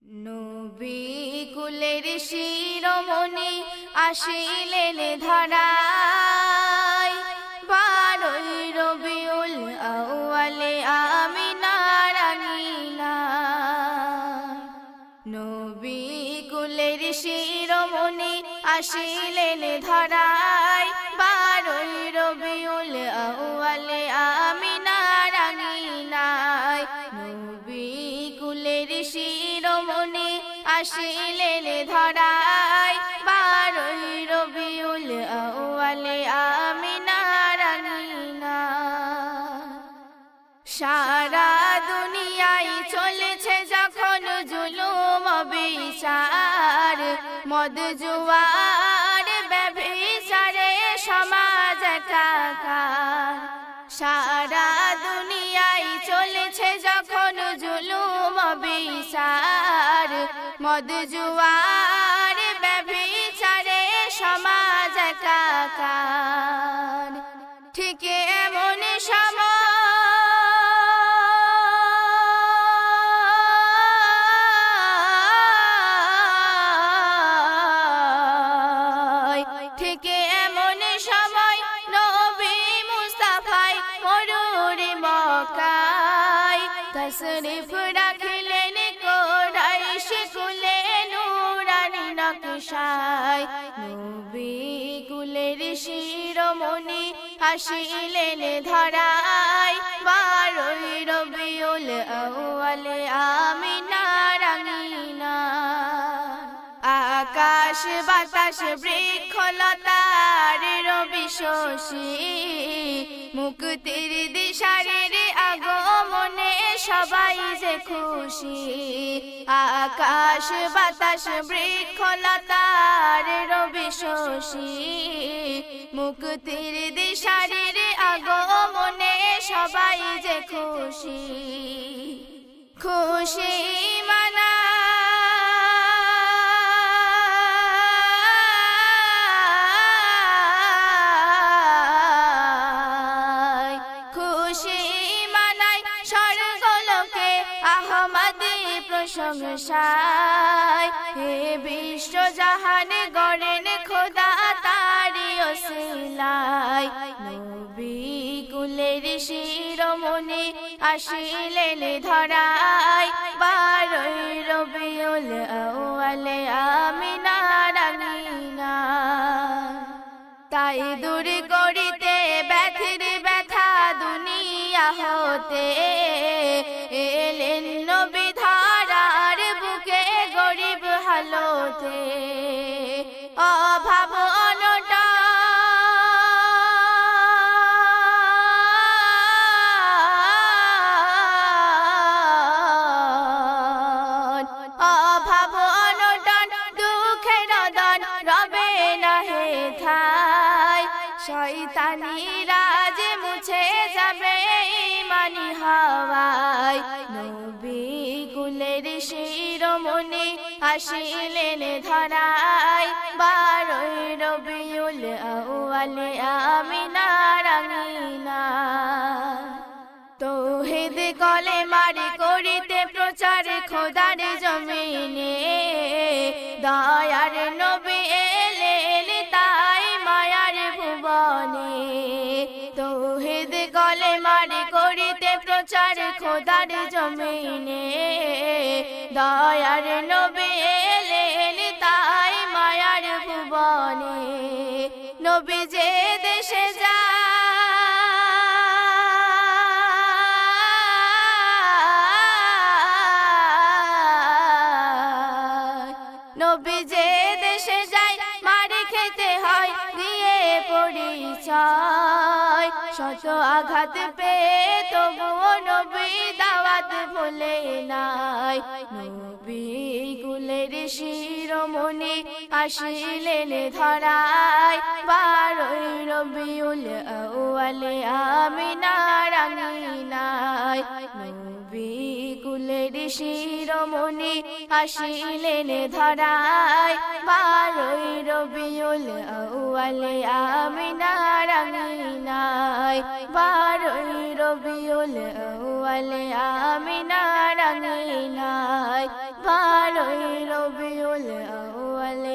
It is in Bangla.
নবী কুলের শিরোমণি আসিলেন ধরায়, 12 রবিউল আউয়ালে আমিনার আঙিনায়। নবী কুলের শিরোমণি আসিলেন ধরায়, 12 রবিউল আউয়ালে আমিনার আঙিনায়। নবী কুলের শিরোমণি আসিলেন ধরায়, 12 রবিউল আউয়ালে আমিনার আঙিনায়। সারা দুনিয়ায় চলেছে যখন জুলুম বিচার, মদ জুয়ার ব্যভিচারে সমাজ একাকার। সারা দুনিয়ায় চলেছে যখন জুলুম বিচার, মদ জুয়ার ব্যভিচারে সমাজ একাকার। ঠিক এমন সময়, ঠিক এমন সময় নবী মুস্তাফায় মরুর মক্কায় তশরিফ রাখলেন কুরাইশ কুলে নূরানি নকশায়। নবী কুলের শিরোমণি আসিলেন ধরায়, 12 রবিউল আউয়ালে আমিনার আঙিনায়। আকাশ বাতাস বৃক্ষলতার রবি শশী, মুক্তির দিশারির আগমনে সবাই যে খুশি। আকাশ বাতাস বৃক্ষলতার রবি শশী, মুক্তির দিশারির আগমনে সবাই যে খুশি। খুশি মানায়, খুশি মানায় স্বর্গলোকে আহমদী প্রশংসায়। হে বিশ্ব জাহান গড়েন খোদা তারি ওসিলায়। নবী কুলের শিরোমণি আসিলেন ধরায়, 12 রবিউল আউয়ালে আমিনার আঙিনায়। তাই দূর করিতে ব্যথির ব্যথা দুনিয়া হতে, এলেন নবী ধরার বুকে গরিব হালতে। অভাব অভাব অনটন দুঃখের দান রবে না হে ঠাই। শয়তানি রাজ মুছে যাবে ইমানি হাওয়ায়। নবী কুলের শিরোমণি আসিলেন ধরায়, 12 রবিউল আউয়ালে আমিনার আঙিনায়। তৌহিদ কলেমার করিতে প্রচার খোদার জমিনে, দয়ার নবী এলেন তাই মায়ার ভুবনে। তৌহিদ কলেমার করিতে প্রচার খোদার জমিনে, দয়ার নবী এলেন তাই মায়ার ভুবনে। নবী যে দেশে নবী যে দেশে যায় মার খেতে হয় দিয়ে পরিচয়। শত আঘাত পেয়ে তবুও নবী দাওয়াত ভুলে নাই। নবী কুলের শিরোমণি আসিলেন ধরায়, 12 রবিউল আউয়ালে আমিনার আঙিনায়। নবী কুলের শিরোমণি আসিলেন ধরায়, 12 রবিউল আউয়ালে আমিনার আঙিনায়। 12 রবিউল আউয়ালে আমিনার আঙিনায়। 12 বলে